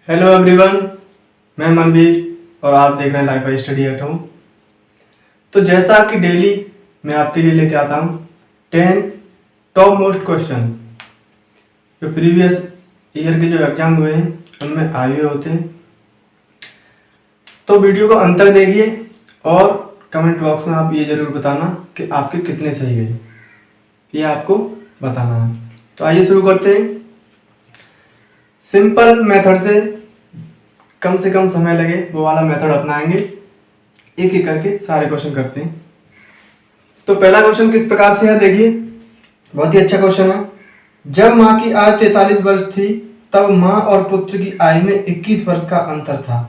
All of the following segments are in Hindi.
हेलो एवरीवन, मैं मनवीर और आप देख रहे हैं life by study at home. तो जैसा कि डेली मैं आपके लिए लेके आता हूँ 10 टॉप मोस्ट क्वेश्चन जो प्रीवियस ईयर के जो एग्जाम हुए हैं उनमें आए हुए होते हैं। तो वीडियो को अंत तक देखिए और कमेंट बॉक्स में आप ये ज़रूर बताना कि आपके कितने सही गए, ये आपको बताना है। तो आइए शुरू करते हैं। सिंपल मेथड से कम समय लगे वो वाला मेथड अपनाएंगे। एक एक करके सारे क्वेश्चन करते हैं। तो पहला क्वेश्चन किस प्रकार से है, देखिए, बहुत ही अच्छा क्वेश्चन है। जब माँ की आयु 43 वर्ष थी तब माँ और पुत्र की आयु में 21 वर्ष का अंतर था।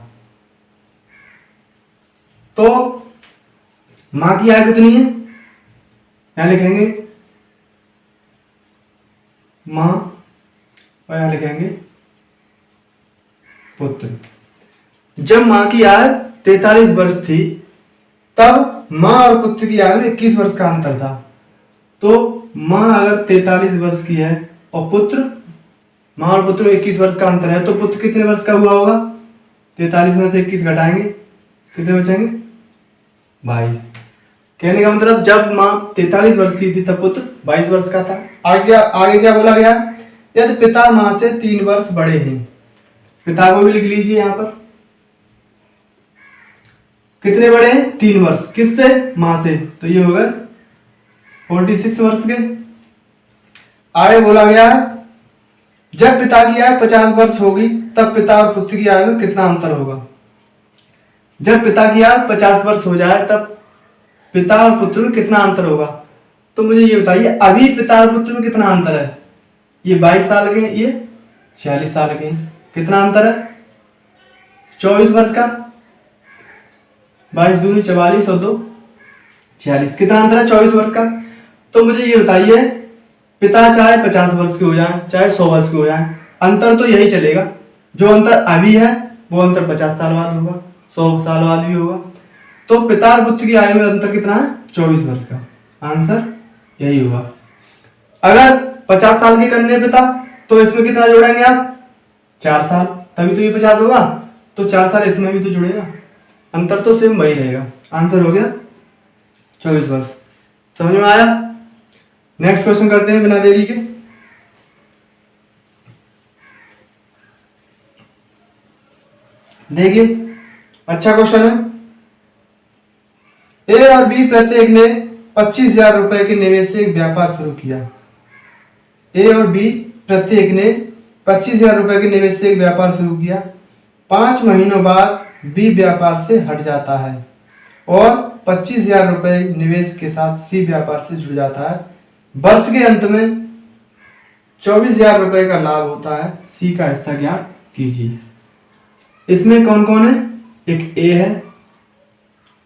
तो माँ की आयु कितनी है, यहां लिखेंगे माँ और यहां लिखेंगे पुत्र। जब माँ की आयु 43 वर्ष थी तब माँ और पुत्र की आयु में 21 वर्ष का अंतर था। तो माँ अगर 43 वर्ष की है और माँ और पुत्र में 21 वर्ष का अंतर है तो पुत्र कितने वर्ष का हुआ होगा? 43 में से 21 घटाएंगे, कितने बचेंगे? 22। कहने का मतलब जब माँ 43 वर्ष की थी तब पुत्र 22 वर्ष का था। आगे क्या बोला गया? यदि पिता माँ से 3 वर्ष बड़े हैं, पिता को भी लिख लीजिए यहाँ पर, कितने बड़े हैं? 3 वर्ष। किससे? माँ से। तो ये हो गए 46 वर्ष के। आगे बोला गया जब पिता की आयु 50 वर्ष होगी तब पिता और पुत्र की आयु में कितना अंतर होगा? जब पिता की आयु 50 वर्ष हो जाए तब पिता और पुत्र में कितना अंतर होगा? तो मुझे ये बताइए, अभी पिता और पुत्र में कितना अंतर है? ये 22 साल के हैं, ये 46 साल के हैं। कितना अंतर है? 24 वर्ष का। 22 दूनी 44 और 2 46। कितना अंतर है? 24 वर्ष का। तो मुझे ये बताइए, पिता चाहे 50 वर्ष के हो जाए चाहे 100 वर्ष के हो जाए, अंतर तो यही चलेगा। जो अंतर अभी है वो अंतर 50 साल बाद होगा, 100 साल बाद भी होगा। तो पिता और पुत्र की आयु में अंतर कितना है? 24 वर्ष का। आंसर यही होगा। अगर 50 साल के करने पिता तो इसमें कितना जोड़ेंगे आप? 4 साल, तभी तो ये 50 होगा। तो 4 साल इसमें भी तो जुड़ेगा, अंतर तो सेम वही रहेगा। आंसर हो गया 24 वर्ष। समझ में आया? नेक्स्ट क्वेश्चन करते हैं बिना देरी के। देखिए, अच्छा क्वेश्चन है। ए और बी प्रत्येक ने 25,000 रुपए के निवेश से एक व्यापार शुरू किया। ए और बी प्रत्येक ने 25,000 रुपए के निवेश से एक व्यापार शुरू किया। 5 महीनों बाद बी व्यापार से हट जाता है और 25,000 रुपए निवेश के साथ सी व्यापार से जुड़ जाता है। वर्ष के अंत में 24,000 रुपए का लाभ होता है। सी का हिस्सा ज्ञात कीजिए। इसमें कौन कौन है? एक ए है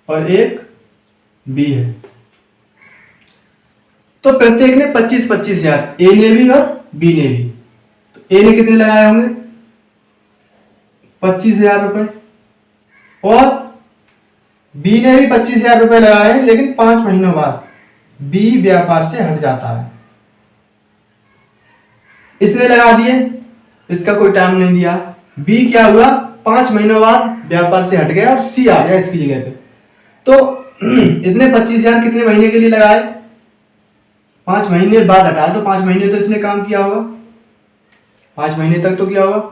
और एक बी है। तो प्रत्येक ने 25,000, ए ने भी और बी ने भी। तो ए ने कितने लगाए होंगे? 25,000 रुपए और बी ने भी 25,000 रुपए लगाए हैं, लेकिन 5 महीनों बाद बी व्यापार से हट जाता है। इसने लगा दिए, इसका कोई टाइम नहीं दिया। बी क्या हुआ? 5 महीनों बाद व्यापार से हट गया और सी आ गया इसकी जगह पे। तो इसने 25,000 कितने महीने के लिए लगाए? 5 महीने बाद हटाया, तो 5 महीने तो इसने काम किया होगा, 5 महीने तक तो किया होगा।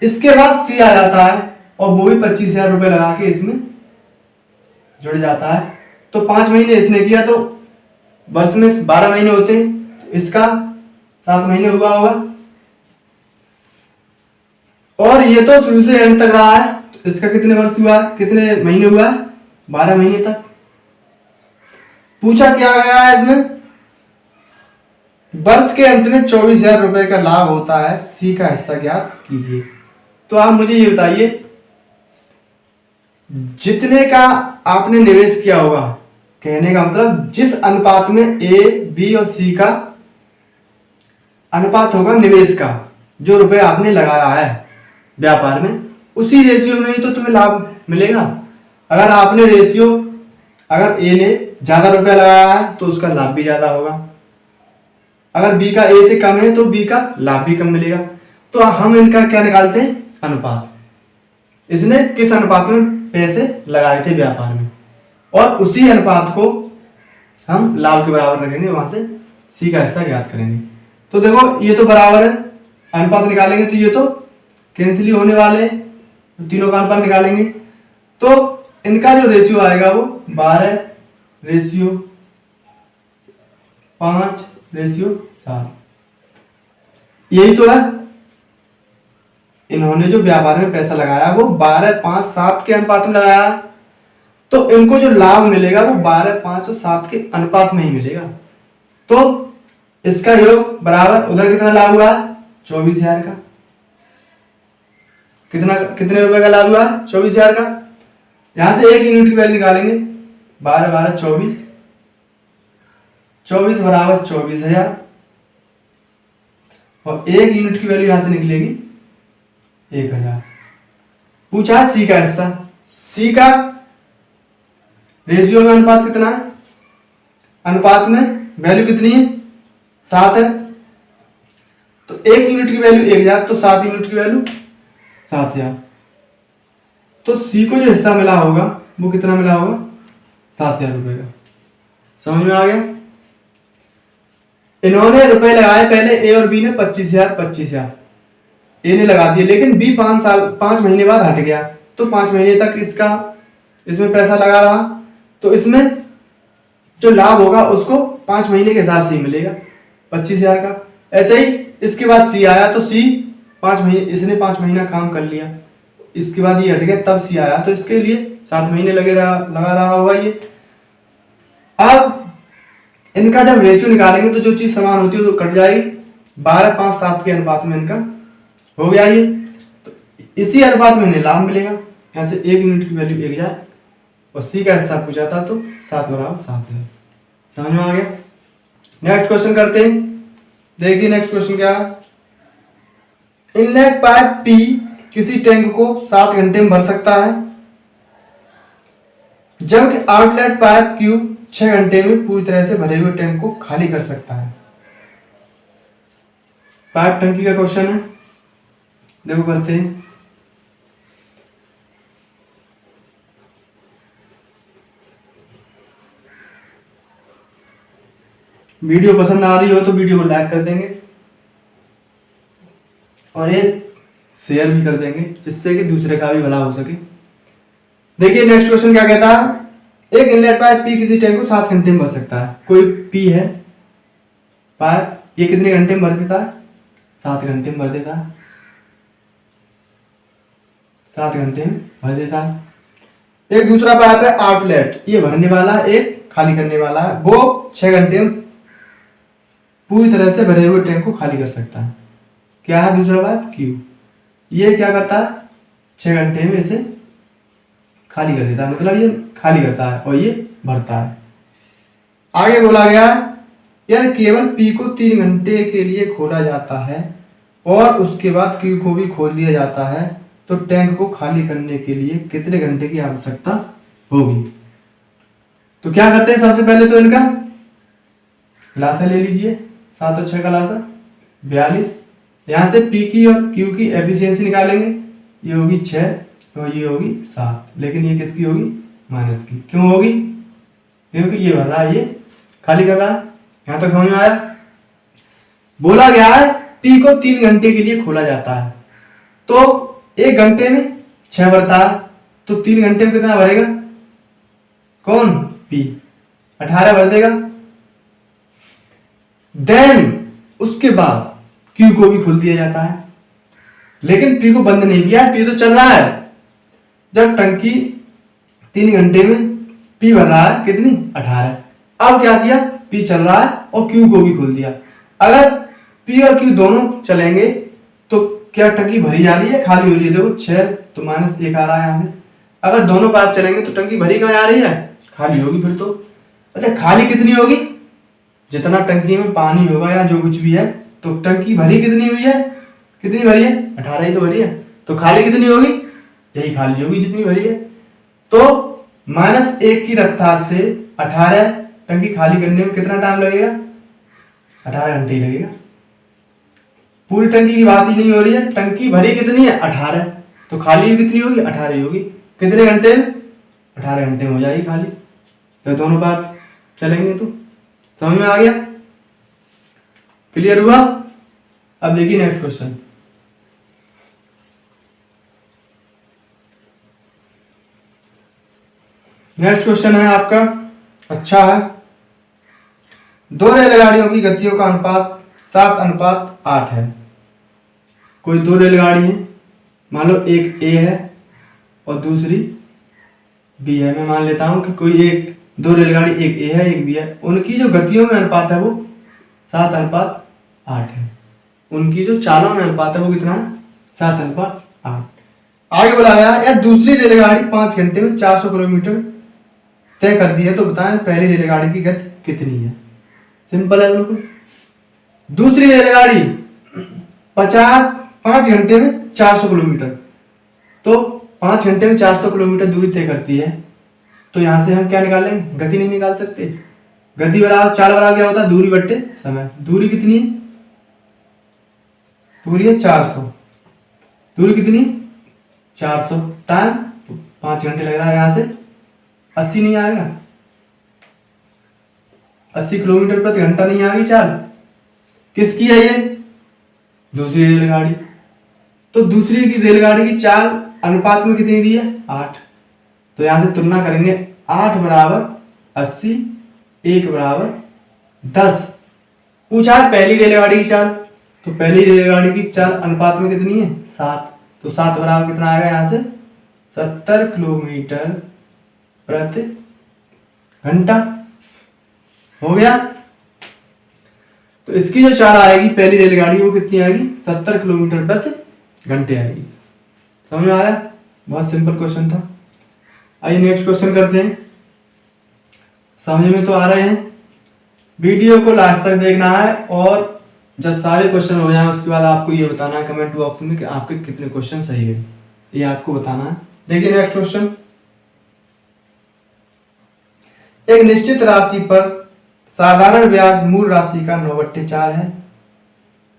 इसके बाद सी आ जाता है और वो भी 25,000 रुपए लगा के इसमें जुड़ जाता है। तो 5 महीने इसने किया, तो वर्ष में 12 महीने होते हैं, तो इसका 7 महीने हुआ होगा। और ये तो शुरू से एंड तक रहा है, तो इसका कितने वर्ष हुआ, कितने महीने हुआ? 12 महीने तक। पूछा क्या गया है इसमें? वर्ष के अंत में 24,000 रुपए का लाभ होता है। सी का हिस्सा ज्ञात कीजिए। तो आप मुझे ये बताइए, जितने का आपने निवेश किया होगा, कहने का मतलब जिस अनुपात में ए बी और सी का अनुपात होगा निवेश का, जो रुपए आपने लगाया है व्यापार में, उसी रेशियो में ही तो तुम्हें लाभ मिलेगा। अगर आपने रेशियो, अगर ए ने ज्यादा रुपया लगाया है तो उसका लाभ भी ज्यादा होगा। अगर बी का ए से कम है तो बी का लाभ भी कम मिलेगा। तो हम इनका क्या निकालते हैं? अनुपात, इसने किस अनुपात में पैसे लगाए थे व्यापार में, और उसी अनुपात को हम लाभ के बराबर रखेंगे, वहां से सी का हिस्सा ज्ञात करेंगे। तो देखो ये तो बराबर है, अनुपात निकालेंगे तो ये तो कैंसिल ही होने वाले हैं, तीनों का अनुपात निकालेंगे तो इनका जो रेशियो आएगा वो 12:5:7। यही तो है, इन्होंने जो व्यापार में पैसा लगाया वो 12:5:7 के अनुपात में लगाया, तो इनको जो लाभ मिलेगा वो 12:5:7 के अनुपात में ही मिलेगा। तो इसका योग बराबर, उधर कितना लाभ हुआ, 24,000 का, कितने रुपए का लाभ हुआ, 24,000 का। यहां से एक यूनिट की वैल्यू निकालेंगे, 12:12 24 बराबर 24,000, और एक यूनिट की वैल्यू यहां से निकलेगी 1,000। पूछा सी का हिस्सा, सी का रेशियो में अनुपात कितना है, अनुपात में वैल्यू कितनी है, 7 है, तो एक यूनिट की वैल्यू 1,000, तो 7 यूनिट की वैल्यू 7,000। तो सी को जो हिस्सा मिला होगा वो कितना मिला होगा, 7,000 रुपए का। समझ में आ गया। इन्होंने रुपए लगाए पहले ए और बी ने 25,000 ए ने लगा दिए, लेकिन बी 5 महीने बाद हट गया, तो 5 महीने तक इसमें पैसा लगा रहा, तो इसमें जो लाभ होगा उसको 5 महीने के हिसाब से ही मिलेगा 25,000 का। ऐसे ही इसके बाद सी आया, तो सी 5 महीने, इसने 5 महीना काम कर लिया, इसके बाद ये हट गया, तब सी आया, तो इसके लिए 7 महीने लगा रहा होगा ये। अब इनका जब रेशियो निकालेंगे तो जो चीज समान होती है तो कट जाएगी, 12:5:7 के अनुपात में इनका हो गया ये, तो इसी अनुपात में इन्हें लाभ मिलेगा। यहाँ से एक यूनिट की वैल्यू 1,000 और सी का हिस्सा पूछा था तो 7 बराबर 7 है। समझ में आ गया। नेक्स्ट क्वेश्चन करते हैं। देखिए नेक्स्ट क्वेश्चन क्या है, इनलेट पाइप पी किसी टैंक को 7 घंटे में भर सकता है, जबकि आउटलेट पाइप क्यू 6 घंटे में पूरी तरह से भरे हुए टैंक को खाली कर सकता है। पाइप टंकी का क्वेश्चन है, देखो करते हैं। वीडियो पसंद आ रही हो तो वीडियो को लाइक कर देंगे और एक शेयर भी कर देंगे, जिससे कि दूसरे का भी भला हो सके। देखिए नेक्स्ट क्वेश्चन क्या कहता है, एक इनलेट पाइप पी किसी टैंक को 7 घंटे में भर सकता है। कोई पी है पाइप, ये कितने घंटे में भर देता है, 7 घंटे में भर देता है, 7 घंटे में भर देता है। एक दूसरा पाइप है आउटलेट, ये भरने वाला एक खाली करने वाला है, वो 6 घंटे में पूरी तरह से भरे हुए टैंक को खाली कर सकता है। क्या है दूसरा पाइप क्यू, ये क्या करता है, 6 घंटे में इसे खाली कर देता है, मतलब ये खाली करता है और ये भरता है। आगे बोला गया यदि केवल पी को 3 घंटे के लिए खोला जाता है और उसके बाद क्यू को भी खोल दिया जाता है, तो टैंक को खाली करने के लिए कितने घंटे की आवश्यकता होगी। तो क्या करते हैं, सबसे पहले तो इनका लासा ले लीजिए, 7 और 6 का लासा 42। यहां से पी की और क्यू की एफिशिएंसी निकालेंगे, ये होगी 6 और ये होगी 7, लेकिन ये किसकी होगी, माइनस की। क्यों होगी, क्योंकि ये भर रहा है, ये खाली कर रहा है। यहां तक समझ में आया। बोला गया है पी को 3 घंटे के लिए खोला जाता है, तो 1 घंटे में 6 भरता है, तो 3 घंटे में कितना भरेगा, कौन, पी 18 भर देगा। देन उसके बाद क्यू को भी खोल दिया जाता है, लेकिन पी को बंद नहीं किया, पी तो चल रहा है। जब टंकी 3 घंटे में पी भर रहा है कितनी, 18, अब क्या किया, पी चल रहा है और क्यू को भी खोल दिया। अगर पी और क्यू दोनों चलेंगे तो क्या टंकी भरी जा रही है, खाली हो रही है, देखो 6 तो -1 आ रहा है यहाँ से। अगर दोनों पाइप चलेंगे तो टंकी भरी कहाँ आ रही है, खाली होगी फिर तो। अच्छा खाली कितनी होगी, जितना टंकी में पानी होगा या जो कुछ भी है, तो टंकी भरी कितनी हुई है, कितनी भरी है, 18 ही तो भरी है, तो खाली कितनी होगी, यही खाली होगी जितनी भरी है। तो -1 की रफ्तार से 18 टंकी खाली करने में कितना टाइम लगेगा, 18 घंटे ही लगेगा। पूरी टंकी की बात ही नहीं हो रही है। टंकी भरी कितनी है? 18। तो खाली भी कितनी होगी? 18 ही होगी। कितने घंटे में? 18 घंटे में हो जाएगी खाली। तो दोनों बात चलेंगे। तो समझ में आ गया? क्लियर हुआ? अब देखिए नेक्स्ट क्वेश्चन। नेक्स्ट क्वेश्चन है आपका, अच्छा है। दो रेलगाड़ियों की गतियों का अनुपात 7:8 है। कोई दो रेलगाड़ी है, मान लो एक ए है और दूसरी बी है। मैं मान लेता हूं कि कोई एक दो रेलगाड़ी, एक ए है एक बी है। उनकी जो गतियों में अनुपात है वो 7:8 है। उनकी जो चालों में अनुपात है वो कितना है? 7:8। आगे बोला गया या दूसरी रेलगाड़ी 5 घंटे में 400 किलोमीटर तय कर दी है, तो बताएं पहली रेलगाड़ी की गति कितनी है? सिंपल है बिल्कुल। दूसरी रेलगाड़ी 5 घंटे में 400 किलोमीटर, तो 5 घंटे में 400 किलोमीटर दूरी तय करती है। तो यहां से हम क्या निकालेंगे? गति नहीं निकाल सकते। गति बराबर चाल बराबर क्या होता है? दूरी बट्टे समय। दूरी कितनी है? दूरी है 400। दूरी कितनी? 400। टाइम 5 घंटे लग रहा है। यहां से 80 नहीं आएगा? 80 किलोमीटर प्रति घंटा नहीं आ गई चाल? किसकी है ये? दूसरी रेलगाड़ी। तो दूसरी की रेलगाड़ी की चाल अनुपात में कितनी दी है? 8। तो यहां से तुलना करेंगे। 8 बराबर 80, 1 बराबर 10। पूछा है पहली रेलगाड़ी की चाल, तो पहली रेलगाड़ी की चाल अनुपात में कितनी है? 7। तो 7 बराबर कितना आएगा यहां से? 70 किलोमीटर प्रति घंटा। हो गया? तो इसकी जो चाल आएगी पहली रेलगाड़ी वो कितनी आएगी? 70 किलोमीटर प्रति घंटे आएगी। समझ में आया? बहुत सिंपल क्वेश्चन था। आइए नेक्स्ट क्वेश्चन करते हैं। समझ में तो आ रहे हैं? वीडियो को लास्ट तक देखना है और जब सारे क्वेश्चन हो जाएं उसके बाद आपको ये बताना है कमेंट बॉक्स में कि आपके कितने क्वेश्चन सही है। ये आपको बताना है। देखिए नेक्स्ट क्वेश्चन। एक निश्चित राशि पर साधारण ब्याज मूल राशि का 9/4 है।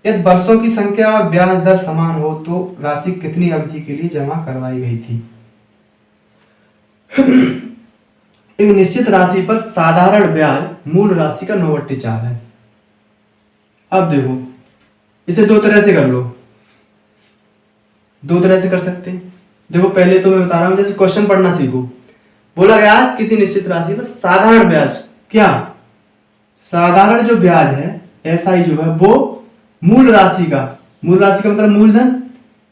यदि वर्षों की संख्या और ब्याज दर समान हो तो राशि कितनी अवधि के लिए जमा करवाई गई थी? एक निश्चित राशि पर साधारण ब्याज मूल राशि का 9/4 है। अब देखो, इसे दो तरह से कर लो। दो तरह से कर सकते हैं। देखो पहले तो मैं बता रहा हूं, जैसे क्वेश्चन पढ़ना सीखो। बोला गया किसी निश्चित राशि पर साधारण ब्याज, क्या साधारण जो ब्याज है एसआई जो है वो मूल राशि का मतलब मूलधन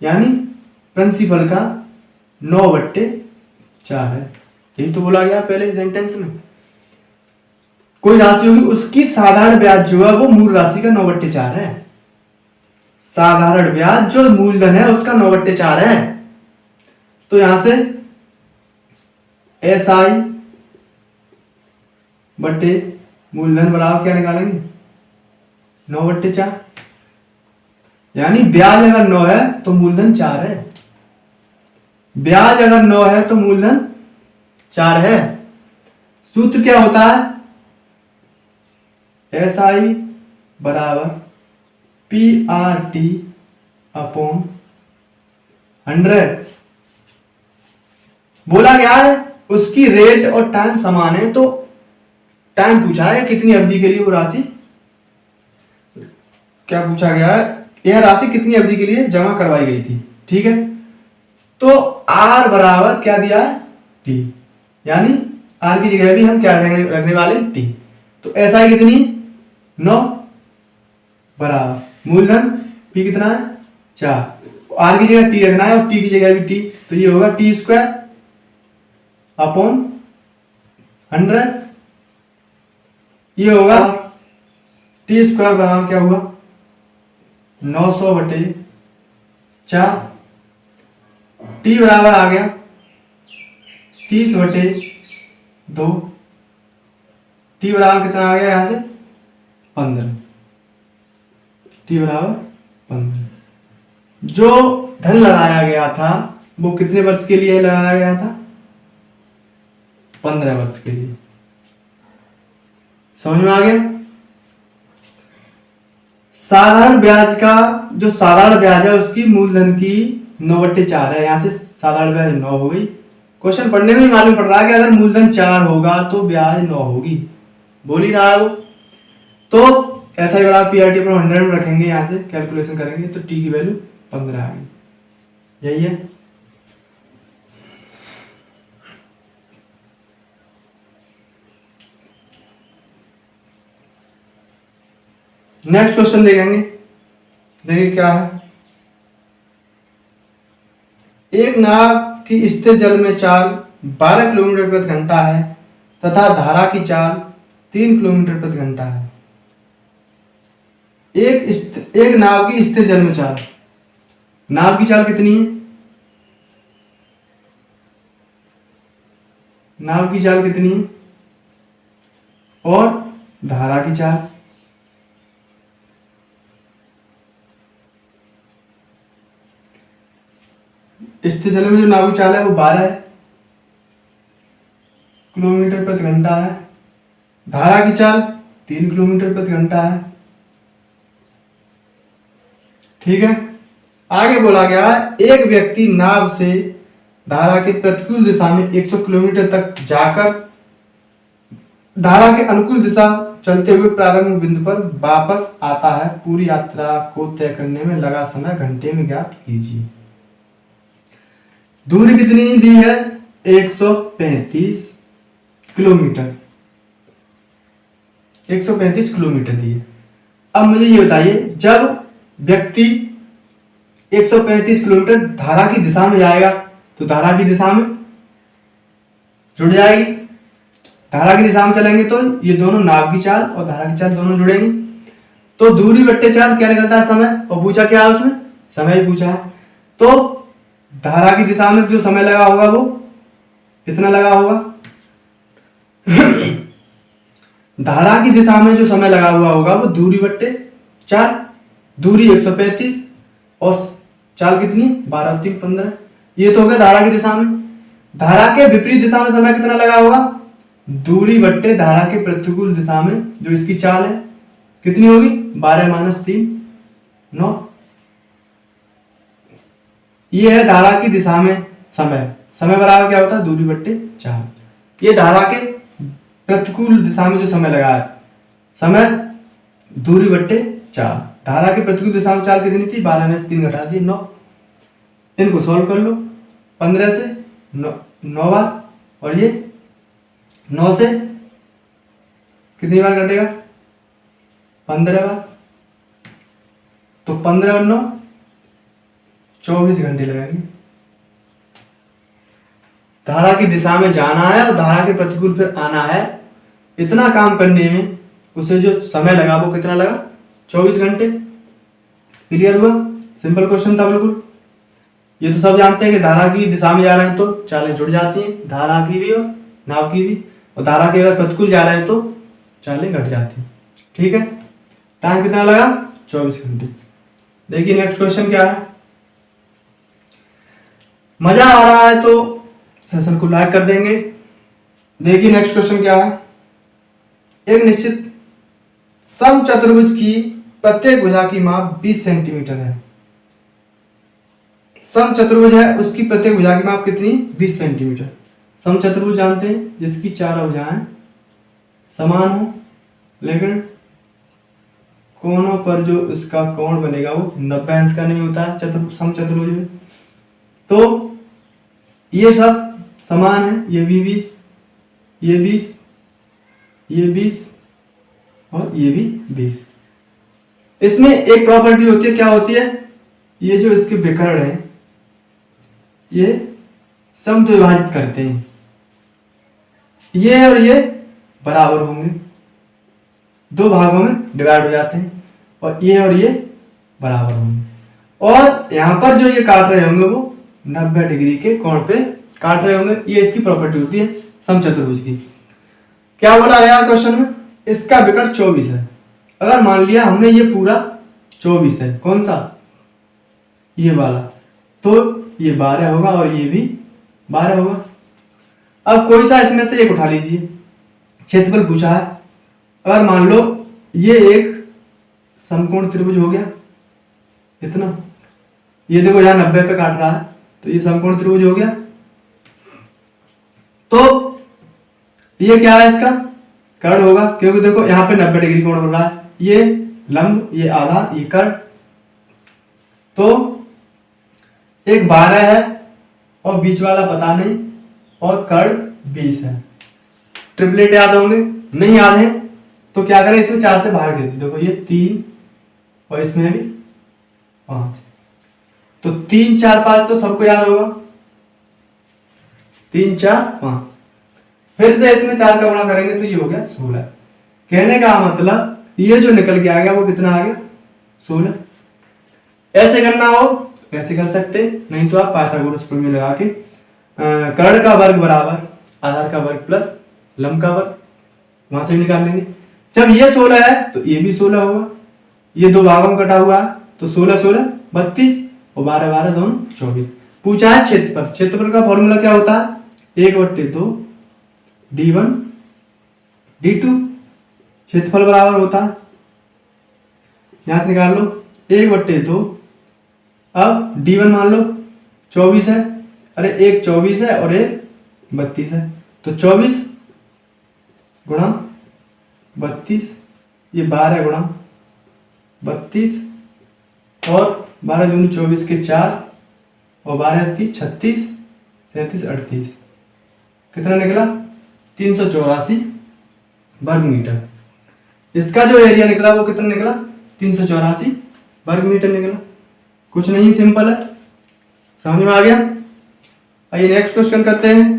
यानी प्रिंसिपल का 9/4 है। यही तो बोला गया पहले सेंटेंस में। कोई राशि होगी उसकी साधारण ब्याज जो है वो मूल राशि का 9/4 है। साधारण ब्याज जो मूलधन है उसका 9/4 है। तो यहां से एसआई बट्टे मूलधन बराबर क्या निकालेंगे? 9/4। यानी ब्याज अगर 9 है तो मूलधन 4 है। ब्याज अगर 9 है तो मूलधन 4 है। सूत्र क्या होता है? एसआई बराबर PRT अपॉन 100। बोला गया है उसकी रेट और टाइम समान है, तो टाइम पूछा है कितनी अवधि के लिए वो राशि, क्या पूछा गया है? यह राशि कितनी अवधि के लिए जमा करवाई गई थी। ठीक है, तो R बराबर क्या दिया है? T। यानी R की जगह भी हम क्या रखने वाले? T। तो एसआई कितनी? 9 बराबर मूलधन P कितना है? 4। R की जगह T रखना है और T की जगह भी T, तो ये होगा T² अपॉन 100। ये होगा T² बराबर क्या हुआ? 900/4। T बराबर आ गया 30/2। T बराबर कितना आ गया यहां से? 15। T बराबर 15। जो धन लगाया गया था वो कितने वर्ष के लिए लगाया गया था? 15 वर्ष के लिए। समझ में आ गया? साधारण ब्याज का जो साधारण ब्याज है उसकी मूलधन की 9/4 है। यहाँ से साधारण ब्याज 9 हो गई। क्वेश्चन पढ़ने में ही मालूम पड़ रहा है कि अगर मूलधन 4 होगा तो ब्याज 9 होगी, बोल ही रहा है वो। तो ऐसा ही अगर आप पीआरटी पर 100 में रखेंगे, यहाँ से कैलकुलेशन करेंगे तो टी की वैल्यू 15 आ गई। यही है। नेक्स्ट क्वेश्चन देखेंगे, देखिए क्या है। एक नाव की स्थिर जल में चाल 12 किलोमीटर प्रति घंटा है तथा धारा की चाल 3 किलोमीटर प्रति घंटा है। एक नाव की स्थिर जल में चाल, नाव की चाल कितनी है? नाव की चाल कितनी है? और धारा की चाल, स्थिर जल में जो नाव की चाल है वो 12 किलोमीटर प्रति घंटा है। धारा की चाल 3 किलोमीटर प्रति घंटा है। ठीक है। आगे बोला गया है, एक व्यक्ति नाव से धारा के प्रतिकूल दिशा में 100 किलोमीटर तक जाकर धारा के अनुकूल दिशा चलते हुए प्रारंभ बिंदु पर वापस आता है। पूरी यात्रा को तय करने में लगा समय घंटे में ज्ञात कीजिए। दूरी कितनी दी है? 135 किलोमीटर। 135 किलोमीटर दी है। अब मुझे ये बताइए, जब व्यक्ति 135 किलोमीटर धारा की दिशा में जाएगा तो धारा की दिशा में जुड़ जाएगी। धारा की दिशा में चलेंगे तो ये दोनों, नाव की चाल और धारा की चाल दोनों जुड़ेंगी। तो दूरी बट्टे चाल क्या निकलता है? समय। और पूछा क्या है उसमें? समय ही पूछा है। तो धारा की दिशा में जो समय लगा होगा वो कितना लगा होगा? धारा की दिशा में जो समय लगा हुआ होगा वो दूरी बट्टे चाल। दूरी 135 और चाल कितनी? 12 और 3 15। ये तो हो गया धारा की दिशा में। धारा के विपरीत दिशा में समय कितना लगा होगा? दूरी बट्टे धारा के प्रतिकूल दिशा में जो इसकी चाल है कितनी होगी? 12 - 3 9। ये है धारा की दिशा में समय। समय बराबर क्या होता है? दूरी बट्टे चाल। ये धारा के प्रतिकूल दिशा में जो समय लगा है, समय दूरी बट्टे चाल। धारा के प्रतिकूल दिशा में चाल कितनी थी? 12 में से 3 घटा दिए 9। इनको सॉल्व कर लो। 15 से 9 बार, और ये 9 से कितनी बार कटेगा? 15 बार। तो 15 और 9 24 घंटे लगेंगे। धारा की दिशा में जाना है और धारा के प्रतिकूल फिर आना है। इतना काम करने में उसे जो समय लगा वो कितना लगा? 24 घंटे। क्लियर हुआ? सिंपल क्वेश्चन था बिल्कुल। ये तो सब जानते हैं कि धारा की दिशा में जा रहे हैं तो चालें जुड़ जाती हैं, धारा की भी और नाव की भी। और धारा के अगर प्रतिकूल जा रहे हैं तो चालें घट जाती हैं। ठीक है। टाइम कितना लगा? 24 घंटे। देखिए नेक्स्ट क्वेश्चन क्या है। मजा आ रहा है तो सेशन को लाइक कर देंगे। देखिए नेक्स्ट क्वेश्चन क्या है। एक निश्चित समचतुर्भुज की प्रत्येक भुजा की माप 20 सेंटीमीटर है। समचतुर्भुज है, उसकी प्रत्येक भुजा की माप कितनी? 20 सेंटीमीटर। समचतुर्भुज जानते हैं जिसकी चारों भुजाएं समान हो, लेकिन कोनों पर जो उसका कोण बनेगा वो 90 अंश का नहीं होता है समचतुर्भुज में। तो ये सब समान है। ये भी 20, ये 20, ये 20 और ये भी 20। इसमें एक प्रॉपर्टी होती है, क्या होती है? ये जो इसके विकर्ण है ये समद्विभाजित करते हैं। ये और ये बराबर होंगे, दो भागों में डिवाइड हो जाते हैं, और ये बराबर होंगे। और यहां पर जो ये काट रहे होंगे वो 90 डिग्री के कोण पे काट रहे होंगे। ये इसकी प्रॉपर्टी होती है समचतुर्भुज की। क्या बोला गया क्वेश्चन में? इसका विकर्ण 24 है। अगर मान लिया हमने ये पूरा 24 है, कौन सा? ये वाला, तो ये 12 होगा और ये भी 12 होगा। अब कोई सा इसमें से एक उठा लीजिए। क्षेत्रफल पूछा है। अगर मान लो ये एक समकोण त्रिभुज हो गया इतना। ये देखो यहाँ 90 पे काट रहा है, तो ये समकोण त्रिभुज हो गया। तो ये क्या है, इसका कर्ण होगा, क्योंकि देखो यहाँ पे 90 डिग्री कोण बन रहा है, ये लंब, ये आधार, ये कर्ण। तो एक 12 है और बीच वाला पता नहीं, और कर्ण 20 है। ट्रिपलेट याद होंगे, नहीं याद है तो क्या करें, इसमें 4 से भाग देते। देखो ये 3 और इसमें भी 5, तो 3 4 5 तो सबको याद होगा, 3 4 5। फिर से इसमें 4 का गुणा करेंगे तो ये हो गया 16। कहने का मतलब ये जो निकल के आ गया वो कितना आ गया, 16। ऐसे करना हो ऐसे कर सकते, नहीं तो आप पाइथागोरस प्रमेय लगा के कर्ण का वर्ग बराबर आधार का वर्ग प्लस लंब का वर्ग वहां से भी निकाल लेंगे। जब ये 16 है तो ये भी 16 होगा, ये दो भागों में कटा हुआ है, तो 16 16 32 और 12 12 दोनों 24। पूछा है क्षेत्रफल। क्षेत्रफल का फॉर्मूला क्या होता है, 1/2 d1 d2। क्षेत्रफल बराबर होता है, यहां से निकाल लो 1/2। अब d1 मान लो 24 है, अरे एक 24 है और एक 32 है, तो 24 गुणा 32, ये 12 गुणा 32 और 12 दूनी 24 के 4 और 12 36 37 38, कितना निकला 384 वर्ग मीटर। इसका जो एरिया निकला वो कितना निकला, 384 वर्ग मीटर निकला। कुछ नहीं, सिंपल है, समझ में आ गया। आइए नेक्स्ट क्वेश्चन करते हैं।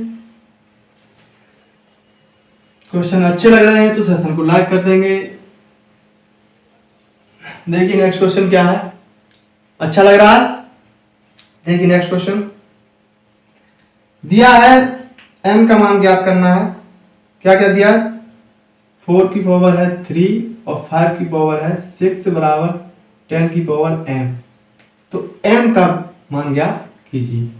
क्वेश्चन अच्छे लग रहे हैं तो सेशन को लाइक कर देंगे। देखिए नेक्स्ट क्वेश्चन क्या है, अच्छा लग रहा है। देखिए नेक्स्ट क्वेश्चन दिया है, m का मान ज्ञात करना है। क्या क्या दिया है, 4 की पावर है 3 और 5 की पावर है 6 बराबर 10 की पावर m। तो m का मान ज्ञात कीजिए।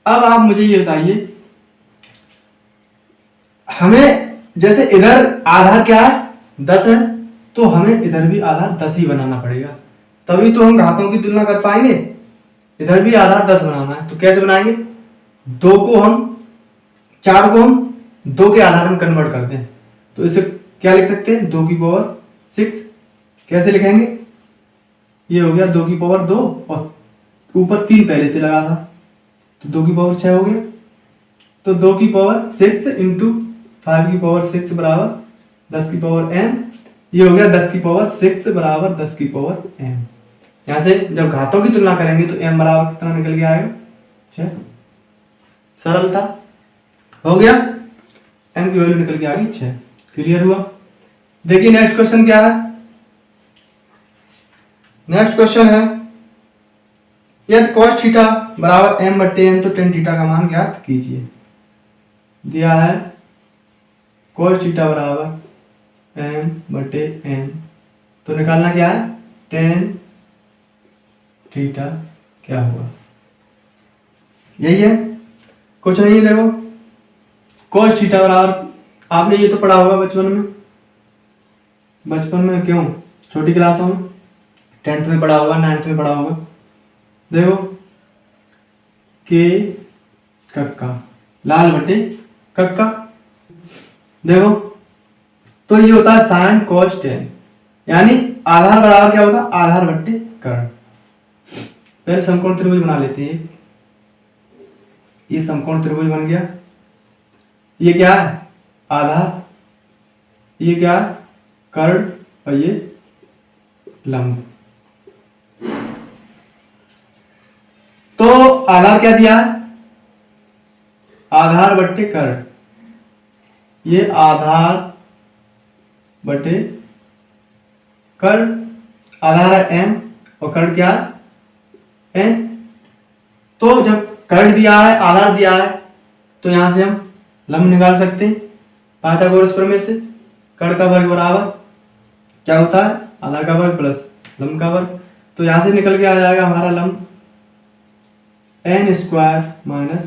अब आप मुझे ये बताइए, हमें जैसे इधर आधार क्या है 10 है, तो हमें इधर भी आधार 10 ही बनाना पड़ेगा, तभी तो हम घातों की तुलना कर पाएंगे। इधर भी आधार 10 बनाना है, तो कैसे बनाएंगे, 4 को हम 2 के आधार में कन्वर्ट करते हैं, तो इसे क्या लिख सकते हैं, 2 की पावर 6। कैसे लिखेंगे, ये हो गया 2 की पावर 2 और ऊपर 3 पहले से लगा था, तो 2 की पावर 6 हो गया। तो 2 की पावर 6 इंटू 5 की पावर 6 बराबर 10 की पावर m। ये हो गया 10 की पावर 6 बराबर 10 की पावर m। यहाँ से जब घातों की तुलना करेंगे तो m बराबर कितना निकल के आएगा, 6। सरल था, हो गया, m की वैल्यू निकल के आ गई 6। क्लियर हुआ। देखिए नेक्स्ट क्वेश्चन क्या है। नेक्स्ट क्वेश्चन है, यदि cos थीटा बराबर m/n तो tan थीटा का मान ज्ञात कीजिए। दिया है cos थीटा बराबर m/n, तो निकालना क्या है, tan थीटा क्या हुआ, यही है, कुछ नहीं। देखो cos थीटा बराबर, आपने ये तो पढ़ा होगा बचपन में क्यों, छोटी क्लासों में, 10th में पढ़ा होगा, 9th में पढ़ा होगा। देखो के कक्का लाल बटे कक्का, देखो तो ये होता है साइन cos tan, यानी आधार बराबर क्या होता है, आधार बट्टे कर्ण। पहले समकोण त्रिभुज बना लेते हैं। ये समकोण त्रिभुज बन गया, ये क्या है आधार, ये क्या है कर्ण और ये लंब। तो आधार क्या दिया है, आधार बट्टे कर्ण, ये आधार बटे कर्ण, आधार है m और कर्ण क्या है n। तो जब कर्ण दिया है आधार दिया है तो यहां से हम लंब निकाल सकते हैं पाइथागोरस प्रमेय से। कर्ण का वर्ग बराबर क्या होता है, आधार का वर्ग प्लस लंब का वर्ग, तो यहां से निकल के आ जाएगा हमारा लंब n square minus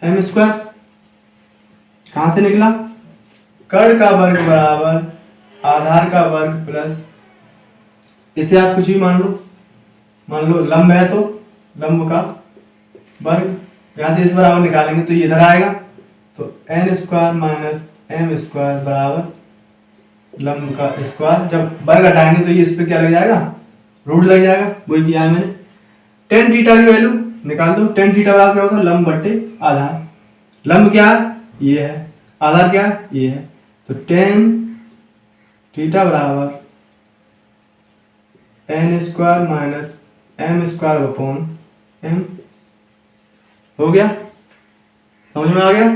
m square. कहां से निकला, कर्ण का वर्ग बराबर आधार का वर्ग प्लस इसे आप कुछ भी मान लो लंब है तो लंब का वर्ग, यहाँ से इस बराबर निकालेंगे तो ये इधर आएगा, तो n square minus m square बराबर लंब का स्क्वायर। जब वर्ग हटाएंगे तो ये इस पे क्या लग जाएगा, रूट लग जाएगा। वही किया है मैंने। टेन थीटा की वैल्यू निकाल दो। टेन थीटा बराबर क्या होता है, लंब बट्टे आधार। लंब क्या है, ये है, आधार क्या है, ये है। तो टेन थीटा बराबर n square minus m square upon m। हो गया, समझ में आ गया।